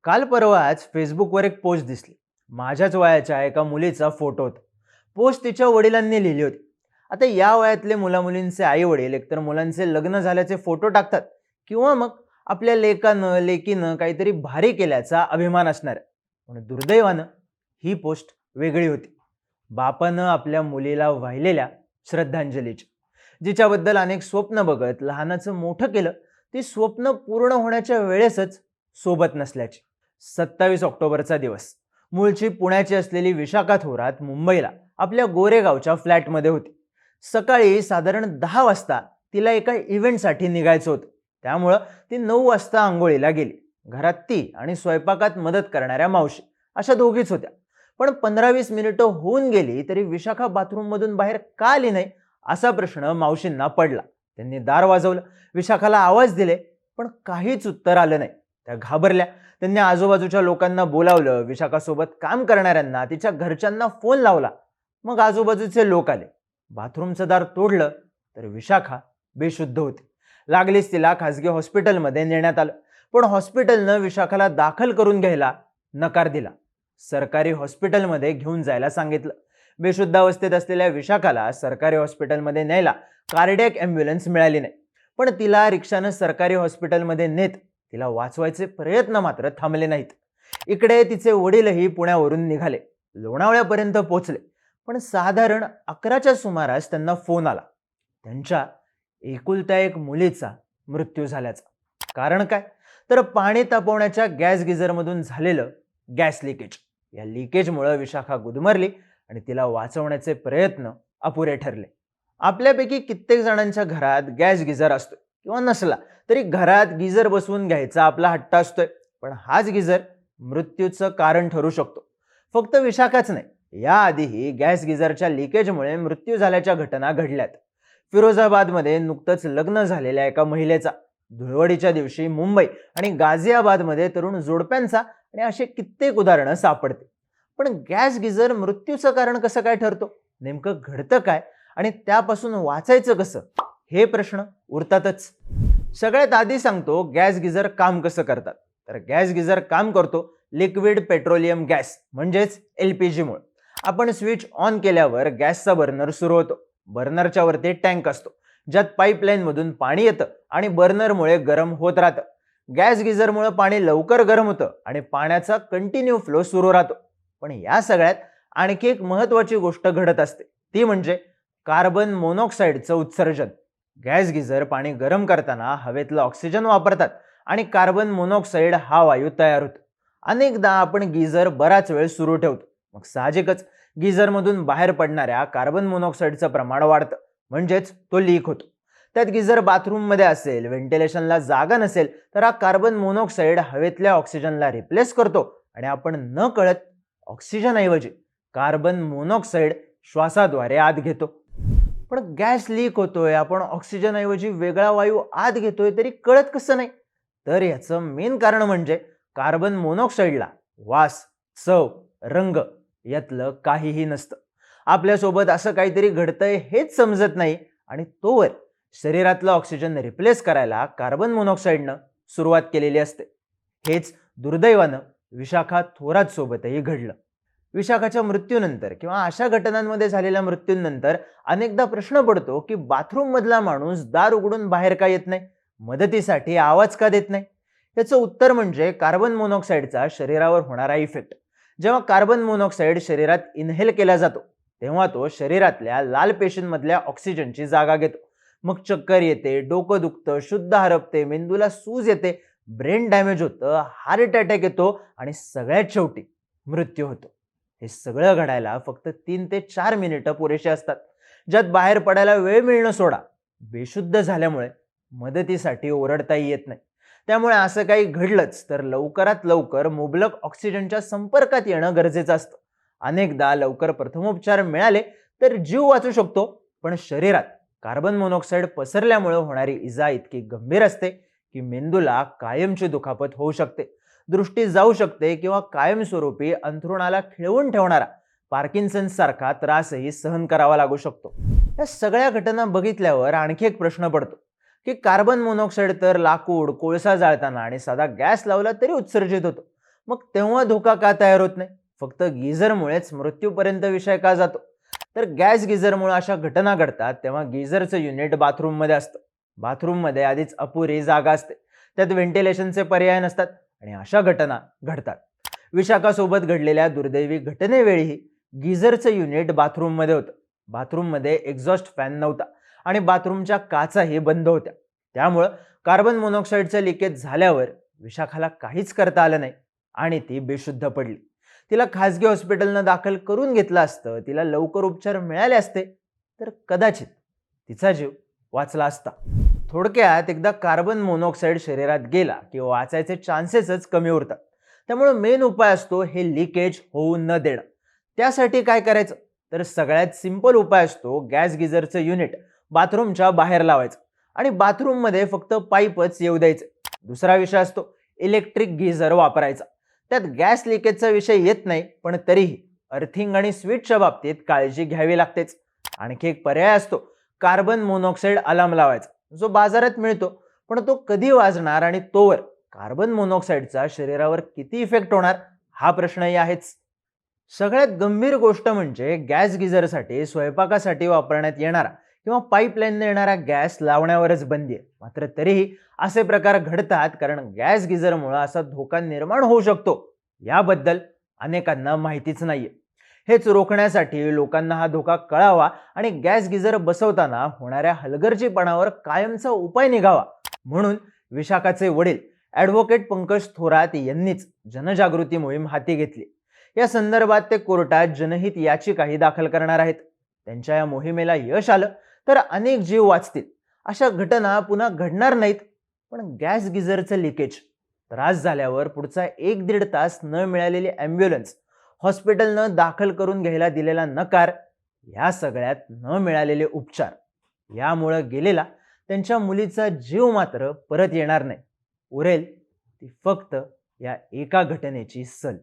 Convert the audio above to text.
काल परवाच फेसबुकवर एक पोस्ट दिसली. माझ्याच वयाच्या एका मुलीचा फोटो होता. पोस्ट तिच्या वडिलांनी लिहिली होती. आता या वयातले मुलामुलींचे आई वडील एकतर मुलांचे लग्न झाल्याचे फोटो टाकतात किंवा मग आपल्या लेकानं लेकीनं काहीतरी भारी केल्याचा अभिमान असणार आहे. पण दुर्दैवानं ही पोस्ट वेगळी होती. बापानं आपल्या मुलीला वाहिलेल्या श्रद्धांजलीची, जिच्याबद्दल अनेक स्वप्न बघत लहानाचं मोठं केलं, ती स्वप्न पूर्ण होण्याच्या वेळेसच सोबत नसल्याची. 27 ऑक्टोबरचा दिवस. मूळची पुण्याची असलेली विशाखा थोरात मुंबईला आपल्या गोरेगावच्या फ्लॅटमध्ये होती. सकाळी साधारण 10 वाजता तिला एका इव्हेंटसाठी निघायचं होतं. त्यामुळं ती 9 वाजता आंघोळीला गेली. घरात ती आणि स्वयंपाकात मदत करणाऱ्या मावशी अशा दोघीच होत्या. पण 15-20 मिनिटं होऊन गेली तरी विशाखा बाथरूममधून बाहेर का आली नाही असा प्रश्न मावशींना पडला. त्यांनी दार वाजवलं, विशाखाला आवाज दिले, पण काहीच उत्तर आलं नाही. त्या घाबरल्या. त्यांनी आजूबाजूच्या लोकांना बोलावलं, विशाखासोबत काम करणाऱ्यांना, तिच्या घरच्यांना फोन लावला. मग आजूबाजूचे लोक आले. बाथरूमचं दार तोडलं तर विशाखा बेशुद्ध होती. लागलीच तिला खासगी हॉस्पिटलमध्ये नेण्यात आलं, पण हॉस्पिटलनं विशाखाला दाखल करून घ्यायला नकार दिला. सरकारी हॉस्पिटलमध्ये घेऊन जायला सांगितलं. बेशुद्ध अवस्थेत असलेल्या विशाखाला सरकारी हॉस्पिटलमध्ये न्यायला कार्डियक ॲम्ब्युलन्स मिळाली नाही. पण तिला रिक्षानं सरकारी हॉस्पिटलमध्ये नेत तिला वाचवायचे प्रयत्न मात्र थांबले नाहीत. इकडे तिचे वडीलही पुण्यावरून निघाले, लोणावळ्यापर्यंत पोहोचले. पण साधारण 11च्या सुमारास त्यांना फोन आला, त्यांच्या एकुलत्या एक मुलीचा मृत्यू झाल्याचा. कारण काय, तर पाणी तापवण्याच्या गॅस गिझरमधून झालेलं गॅस लिकेज. या लिकेजमुळे विशाखा गुदमरली आणि तिला वाचवण्याचे प्रयत्न अपुरे ठरले. आपल्यापैकी कित्येक जणांच्या घरात गॅस गिझर असतो किंवा नसला तरी घरात गिझर बसवून घ्यायचा आपला हट्ट असतोय. पण हाच गिझर मृत्यूचं कारण ठरू शकतो. फक्त विशाखाच नाही, याआधीही गॅस गिझरच्या लिकेजमुळे मृत्यू झाल्याच्या घटना घडल्यात. फिरोजाबादमध्ये नुकतंच लग्न झालेल्या एका महिलेचा, धुळवडीच्या दिवशी मुंबई आणि गाझियाबादमध्ये तरुण जोडप्यांचा आणि असे कित्येक उदाहरणं सापडते. पण गॅस गिझर मृत्यूचं कारण कसं काय ठरतो, नेमकं घडतं काय आणि त्यापासून वाचायचं कसं, हे प्रश्न उरतातच. सगळ्यात आधी सांगतो गॅस गिझर काम कसं करतात. तर गॅस गिझर काम करतो लिक्विड पेट्रोलियम गॅस म्हणजेच LPG मुळे. आपण स्विच ऑन केल्यावर गॅसचा बर्नर सुरू होतो. बर्नरच्या वरती टँक असतो, ज्यात पाईपलाईन मधून पाणी येतं आणि बर्नरमुळे गरम होत राहतं. गॅस गिझरमुळे पाणी लवकर गरम होतं आणि पाण्याचा कंटिन्यू फ्लो सुरू राहतो. पण या सगळ्यात आणखी एक महत्वाची गोष्ट घडत असते, ती म्हणजे कार्बन मोनॉक्साईडचं उत्सर्जन. गॅस गिझर पाणी गरम करताना हवेतलं ऑक्सिजन वापरतात आणि कार्बन मोनॉक्साईड हा वायू तयार होतो. अनेकदा आपण गिझर बराच वेळ सुरू ठेवतो, मग साहजिकच गिझरमधून बाहेर पडणाऱ्या कार्बन मोनॉक्साईडचं प्रमाण वाढतं, म्हणजेच तो लीक होतो. त्यात गिझर बाथरूममध्ये असेल, व्हेंटिलेशनला जागा नसेल, तर हा कार्बन मोनॉक्साईड हवेतल्या ऑक्सिजनला रिप्लेस करतो आणि आपण न कळत ऑक्सिजनऐवजी कार्बन मोनॉक्साईड श्वासाद्वारे आत घेतो. पण गॅस लीक होतोय, आपण ऑक्सिजनऐवजी वेगळा वायू आत घेतोय तरी कळत कसं नाही? तर याचं मेन कारण म्हणजे कार्बन मोनॉक्साईडला वास, चव, रंग यातलं काहीही नसतं. आपल्यासोबत असं काहीतरी घडतंय हेच समजत नाही आणि तोवर शरीरातलं ऑक्सिजन रिप्लेस करायला कार्बन मोनॉक्साईडनं सुरुवात केलेली असते. हेच दुर्दैवानं विशाखा थोरात सोबतही घडलं. विशाखाच्या मृत्यूनंतर किंवा अशा घटनांमध्ये झालेल्या मृत्यूनंतर अनेकदा प्रश्न पडतो की बाथरूम मधला माणूस दार उघडून बाहेर का येत नाही, मदतीसाठी आवाज का देत नाही? याचं उत्तर म्हणजे कार्बन मोनॉक्साईडचा शरीरावर होणारा इफेक्ट. जेव्हा कार्बन मोनॉक्साईड शरीरात इनहेल केला जातो तेव्हा तो शरीरातल्या लाल पेशींमधल्या ऑक्सिजनची जागा घेतो. मग चक्कर येते, डोकं दुखतं, शुद्ध हरपते, मेंदूला सूज येते, ब्रेन डॅमेज होतं, हार्ट अटॅक येतो आणि सगळ्यात शेवटी मृत्यू होतो. हे सगळं घडायला फक्त 3 ते 4 मिनिटं पुरेशी असतात, ज्यात बाहेर पडायला वेळ मिळणं सोडा. बेशुद्ध झाल्यामुळे मदतीसाठी ओरडताही येत नाही. त्यामुळे असं काही घडलंच तर लवकरात लवकर मुबलक ऑक्सिजनच्या संपर्कात येणं गरजेचं असतं. अनेकदा लवकर प्रथमोपचार मिळाले तर जीव वाचू शकतो, पण शरीरात कार्बन मोनॉक्साईड पसरल्यामुळे होणारी इजा इतकी गंभीर असते की मेंदूला कायमची दुखापत होऊ शकते, दृष्टी जाऊ शकते किंवा कायमस्वरूपी अंथरुणाला खिळवून ठेवणारा पार्किन्सन्स सारखा त्रासही सहन करावा लागू शकतो. या सगळ्या घटना बघितल्यावर आणखी एक प्रश्न पडतो की कार्बन मोनॉक्साईड तर लाकूड, कोळसा जाळताना आणि साधा गॅस लावला तरी उत्सर्जित होतो. मग तेव्हा धोका का तयार होत नाही? फक्त गिझरमुळेच मृत्यूपर्यंत विषय का जातो? तर गॅस गिझरमुळे अशा घटना घडतात तेव्हा गिझरचं युनिट बाथरूममध्ये असतं. बाथरूममध्ये आधीच अपुरी जागा असते, त्यात व्हेंटिलेशनचे पर्याय नसतात आणि अशा घटना घडतात. विशाखासोबत घडलेल्या दुर्दैवी घटनेवेळीही गिझरचं युनिट बाथरूममध्ये होतं. बाथरूममध्ये एक्झॉस्ट फॅन नव्हता आणि बाथरूमच्या काचाही बंद होत्या. त्यामुळं कार्बन मोनॉक्साईडचं लिकेज झाल्यावर विशाखाला काहीच करता आलं नाही आणि ती बेशुद्ध पडली. तिला खासगी हॉस्पिटलनं दाखल करून घेतलं असतं, तिला लवकर उपचार मिळाले असते तर कदाचित तिचा जीव वाचला असता. थोडक्यात एकदा कार्बन मोनॉक्साईड शरीरात गेला की वाचायचे चान्सेसच कमी उरतात. त्यामुळे मेन उपाय असतो हे लिकेज होऊ न देणं. त्यासाठी काय करायचं? तर सगळ्यात सिंपल उपाय असतो गॅस गिझरचं युनिट बाथरूमच्या बाहेर लावायचं आणि बाथरूममध्ये फक्त पाईपच येऊ द्यायचे. दुसरा विषय असतो इलेक्ट्रिक गिझर वापरायचा. त्यात गॅस लिकेजचा विषय येत नाही, पण तरीही अर्थिंग आणि स्विचच्या बाबतीत काळजी घ्यावी लागतेच. आणखी एक पर्याय असतो कार्बन मोनॉक्साईड अलार्म लावायचा, जो बाजारात मिळतो. पण तो कधी वाजणार आणि तोवर कार्बन मोनॉक्साईडचा शरीरावर किती इफेक्ट होणार हा प्रश्नही आहेच. सगळ्यात गंभीर गोष्ट म्हणजे गॅस गिझरसाठी स्वयंपाकासाठी वापरण्यात येणारा किंवा पाईपलाईनने येणारा गॅस लावण्यावरच बंदी आहे. मात्र तरीही असे प्रकार घडतात कारण गॅस गिझरमुळे असा धोका निर्माण होऊ शकतो याबद्दल अनेकांना माहितीच नाहीये. हेच रोखण्यासाठी लोकांना हा धोका कळावा आणि गॅस गिझर बसवताना होणाऱ्या हलगर्जीपणावर कायमचा उपाय निघावा म्हणून विशाखाचे वडील ॲडव्होकेट पंकज थोरात यांनीच जनजागृती मोहीम हाती घेतली. या संदर्भात ते कोर्टात जनहित याचिकाही दाखल करणार आहेत. त्यांच्या या मोहिमेला यश आलं तर अनेक जीव वाचतील, अशा घटना पुन्हा घडणार नाहीत. पण गॅस गिझरचं लिकेज, त्रास झाल्यावर पुढचा 1-1.5 तास न मिळालेली ॲम्ब्युलन्स, हॉस्पिटलनं दाखल करून घ्यायला दिलेला नकार, या सगळ्यात न मिळालेले उपचार, यामुळं गेलेला त्यांच्या मुलीचा जीव मात्र परत येणार नाही. उरेल ती फक्त या एका घटनेची सल.